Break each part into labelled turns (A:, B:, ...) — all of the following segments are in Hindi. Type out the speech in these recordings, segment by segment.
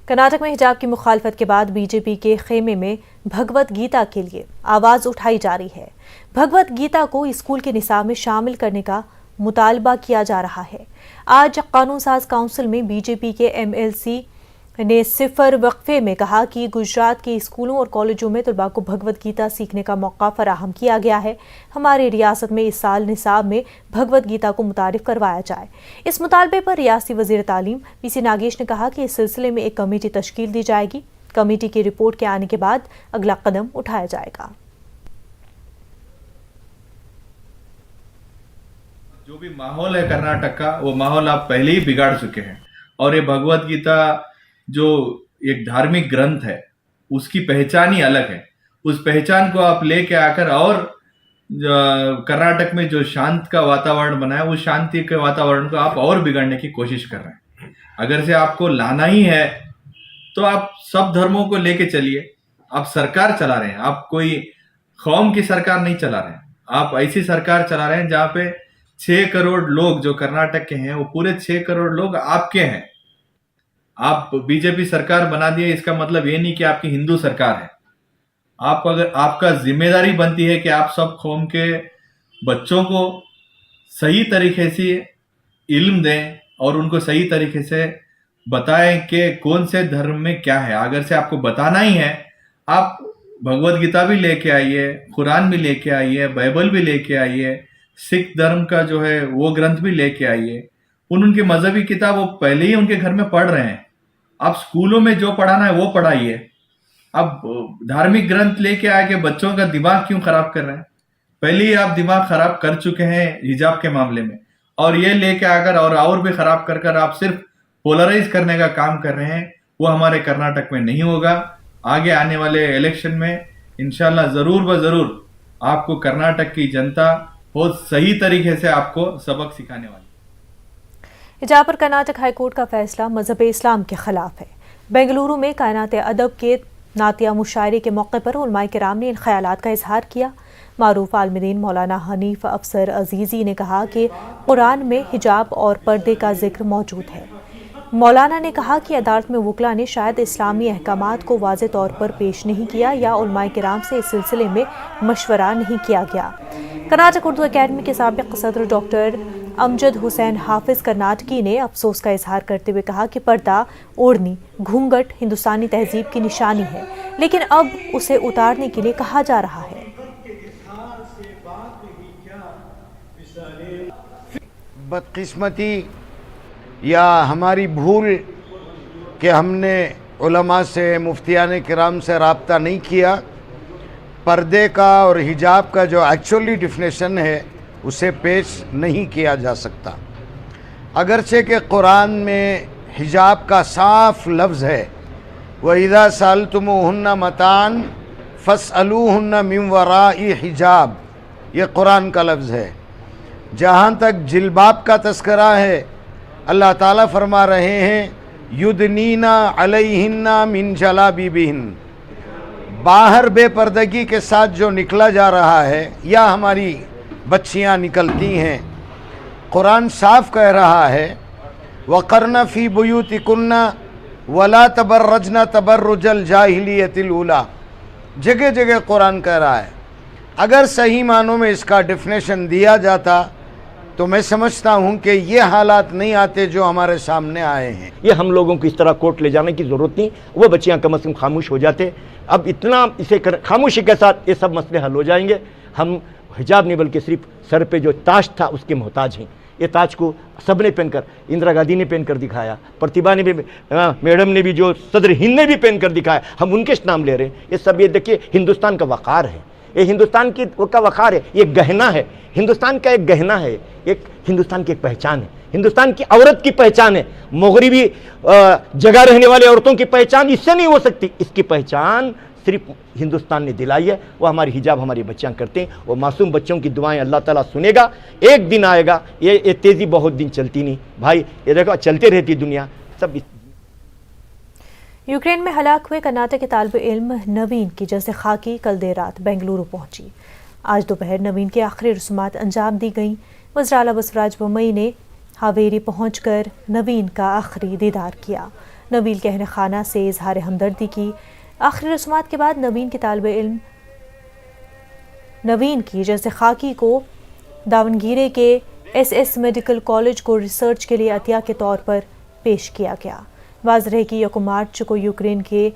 A: कर्नाटक में हिजाब की मुखालफत के बाद बीजेपी के खेमे में भगवत गीता के लिए आवाज उठाई जा रही है। भगवत गीता को स्कूल के निसाब में शामिल करने का मुतालबा किया जा रहा है। आज कानून साज काउंसिल में बीजेपी के एमएलसी ने सिफर वक्फे में कहा कि गुजरात के स्कूलों और कॉलेजों में तलबा को भगवत गीता सीखने का मौका फराहम किया गया है। हमारी रियासत में इस साल निसाब में भगवत गीता को मुतारिफ करवाया जाए। इस मुतालबे पर रियासती वजीर तालीम पीसी नागेश ने कहा कि इस सिलसिले में एक कमेटी तश्कील दी जाएगी। कमेटी की रिपोर्ट के आने के बाद अगला कदम उठाया जाएगा।
B: जो भी माहौल है कर्नाटक का, वो माहौल आप पहले ही बिगाड़ चुके हैं। और ये भगवत गीता जो एक धार्मिक ग्रंथ है, उसकी पहचान ही अलग है। उस पहचान को आप लेके आकर और कर्नाटक में जो शांत का वातावरण बना है, उस शांति के वातावरण को आप और बिगाड़ने की कोशिश कर रहे हैं। अगर से आपको लाना ही है तो आप सब धर्मों को लेके चलिए। आप सरकार चला रहे हैं, आप कोई कौम की सरकार नहीं चला रहे हैं। आप ऐसी सरकार चला रहे हैं जहां पे 6 करोड़ लोग जो कर्नाटक के हैं, वो पूरे 6 करोड़ लोग आपके हैं। आप बीजेपी सरकार बना दिए, इसका मतलब ये नहीं कि आपकी हिंदू सरकार है। आप अगर आपका जिम्मेदारी बनती है कि आप सब कौम के बच्चों को सही तरीके से इल्म दें और उनको सही तरीके से बताएं कि कौन से धर्म में क्या है। अगर से आपको बताना ही है, आप भगवत गीता भी लेके आइए, कुरान भी लेके आइए, बाइबल भी लेके आइए, सिख धर्म का जो है वो ग्रंथ भी लेके आइए। उनके मजहबी किताब वो पहले ही उनके घर में पढ़ रहे हैं। आप स्कूलों में जो पढ़ाना है वो पढ़ाइए। अब धार्मिक ग्रंथ लेके आके बच्चों का दिमाग क्यों खराब कर रहे हैं? पहले ही आप दिमाग खराब कर चुके हैं हिजाब के मामले में, और ये लेके आकर और भी खराब कर कर आप सिर्फ पोलराइज करने का काम कर रहे हैं। वो हमारे कर्नाटक में नहीं होगा। आगे आने वाले इलेक्शन में इंशाल्लाह जरूर व जरूर आपको कर्नाटक की जनता बहुत सही तरीके से आपको सबक सिखाने वाली।
A: हिजाब पर कर्नाटक हाईकोर्ट का फैसला मजहब इस्लाम के खिलाफ है। बेंगलुरु में कायनात अदब के नातिया मुशायरे के मौके पर उलमाए किराम ने इन ख्यालात का इजहार किया। मारूफ आलमदीन मौलाना हनीफ अफसर अजीज़ी ने कहा कि कुरान में हिजाब और पर्दे का जिक्र मौजूद है। मौलाना ने कहा कि अदालत में वकला ने शायद इस्लामी अहकामात को वाज़े तौर पर पेश नहीं किया या उलमाए किराम से इस सिलसिले में मशवरा नहीं किया गया। कर्नाटक उर्दू अकेडमी के साबिक सदर डॉक्टर अमजद हुसैन हाफिज कर्नाटकी ने अफसोस का इजहार करते हुए कहा कि पर्दा, ओढ़नी, घूंघट हिंदुस्तानी तहजीब की निशानी है, लेकिन अब उसे उतारने के लिए कहा जा रहा है।
C: बदकिस्मती या हमारी भूल कि हमने उलमा से, मुफ्तियान किराम से राब्ता नहीं किया। पर्दे का और हिजाब का जो एक्चुअली डिफिनेशन है उसे पेश नहीं किया जा सकता। अगरचे के कुरान में हिजाब का साफ लफ्ज़ है, वइज़ा सअल्तुमूहुन्ना मतान फस्अलूहुन्ना मिन वराई हिजाब, ये कुरान का लफ्ज़ है। जहाँ तक जिल्बाब का तस्करा है, अल्लाह ताला फरमा रहे हैं युदनीना अलैहिन्ना मिन जलाबिबिहिन। बाहर बेपर्दगी के साथ जो निकला जा रहा है या हमारी बच्चियां निकलती हैं, कुरान साफ कह रहा है वक़रना फ़ी बुयूतिकुन्ना वला तबर्रजना तबर्रुजल जाहिलियतिल ऊला। जगह जगह कुरान कह रहा है। अगर सही मानों में इसका डिफिनेशन दिया जाता तो मैं समझता हूं कि ये हालात नहीं आते जो हमारे सामने आए हैं।
D: ये हम लोगों को इस तरह कोर्ट ले जाने की ज़रूरत नहीं, वो बच्चियां कम से कम खामोश हो जाते। अब इतना इसे खामोशी के साथ ये सब मसले हल हो जाएंगे। हम हिजाब नहीं बल्कि सिर्फ सर पे जो ताज था उसके मोहताज हैं। ये ताज को सब ने पहनकर, इंदिरा गांधी ने पहनकर दिखाया, प्रतिभा ने भी, मैडम ने भी, जो सदर हिंद ने भी पहनकर दिखाया। हम उनके नाम ले रहे हैं। ये सब ये देखिए हिंदुस्तान का वक़ार है, ये हिंदुस्तान की का वक़ार है, ये गहना है, हिंदुस्तान का एक गहना है, एक हिंदुस्तान की एक पहचान है, हिंदुस्तान की औरत की पहचान है। मगरिबी जगह रहने वाली औरतों की पहचान इससे नहीं हो सकती। इसकी पहचान सिर्फ हिंदुस्तान ने दिलाई है। वो हमारी हिजाब हमारी बच्चियां करते हैं, वो मासूम बच्चों की दुआएं अल्लाह ताला सुनेगा। एक दिन आएगा, ये तेज़ी बहुत दिन चलती नहीं भाई, ये देखो चलते रहती दुनिया सब।
A: यूक्रेन में हलाक हुए कर्नाटक के तालिब इल्म नवीन की जैसे खाकी कल देर रात बेंगलुरु पहुंची। आज दोपहर नवीन की आखिरी रस्मात अंजाम दी गईं। वज़ीर आला बसवराज बोम्मई ने हावेरी पहुंचकर नवीन का आखिरी दीदार किया। नवीन के अहल खाना से इजहार हमदर्दी की। आखिरी रस्मात के बाद नवीन के तालिब इल्म नवीन की जैसे खाकी को दावनगीरे के SS मेडिकल कॉलेज को रिसर्च के लिए अतिया के तौर पर पेश किया गया। वाज़ रहे कि 1 मार्च को यूक्रेन के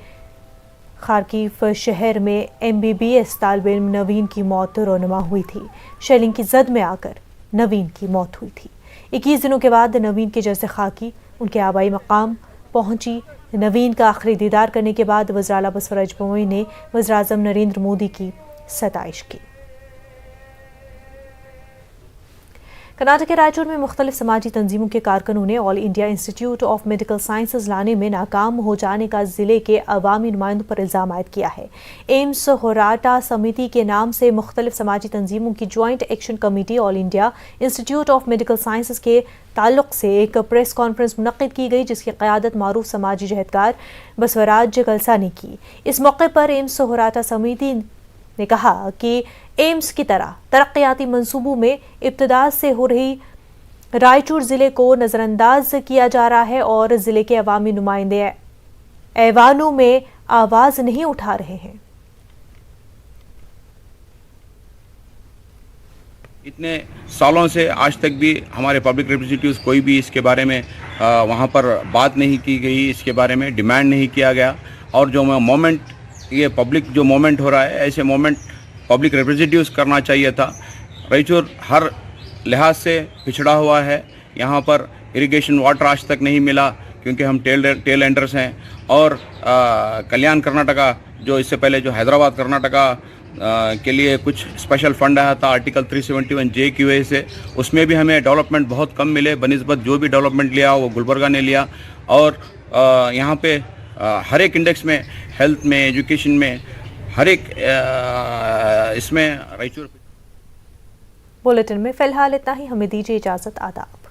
A: खार्किव शहर में MBBS तालिब इल्म नवीन की मौत रोनुमा हुई थी। शेलिंग की जद में आकर नवीन की मौत हुई थी। 21 दिनों के बाद नवीन के जैसे खाकी उनके आबाई मकाम पहुंची। नवीन का आखिरी दीदार करने के बाद वज़ीर आला बसवराज बोम्मई ने वज़ीर आज़म नरेंद्र मोदी की सताइश की। कर्नाटक के रायचूर में मुख्तलिफ समाजी तंजीमों के कारकुनों ने all India institute of medical sciences लाने में नाकाम हो जाने का जिले के अवामी नुमाइंदों पर इल्ज़ाम आयद किया है। एम्स होराटा समिति के नाम से मुख्तलिफ समाजी तंजीमों की joint action committee all India institute of medical sciences के ताल्लुक से एक प्रेस कॉन्फ्रेंस मुनक्किद की गई, जिसकी क़यादत मारूफ समाजी जहदगार बसवराज गलसा ने की। इस मौके पर एम्स होराटा समिति ने कहा कि एम्स की तरह तरक्याती मंसूबों में इब्तिदा से हो रही रायचूर जिले को नज़रअंदाज किया जा रहा है और जिले के अवामी नुमाइंदे ऐवानों में आवाज नहीं उठा रहे हैं।
E: इतने सालों से आज तक भी हमारे पब्लिक रिप्रेजेंटेटिव्स कोई भी इसके बारे में वहाँ पर बात नहीं की गई, इसके बारे में डिमांड नहीं किया गया। और जो मोमेंट ये पब्लिक जो मोमेंट हो रहा है, ऐसे मोमेंट पब्लिक रिप्रेजेंटेटिव्स करना चाहिए था। रायचूर हर लिहाज से पिछड़ा हुआ है। यहाँ पर इरिगेशन वाटर आज तक नहीं मिला क्योंकि हम टेल एंडर्स हैं। और कल्याण कर्नाटका जो इससे पहले जो हैदराबाद कर्नाटका के लिए कुछ स्पेशल फंड आया था आर्टिकल 371J की वजह से, उसमें भी हमें डेवलपमेंट बहुत कम मिले बनिस्बत जो भी डेवलपमेंट लिया वो गुलबर्गा ने लिया। और यहाँ पे हर एक इंडेक्स में, हेल्थ में, एजुकेशन में, हर एक इसमें रायचूर।
A: बुलेटिन में फिलहाल इतना ही। हमें दीजिए इजाजत। आदाब।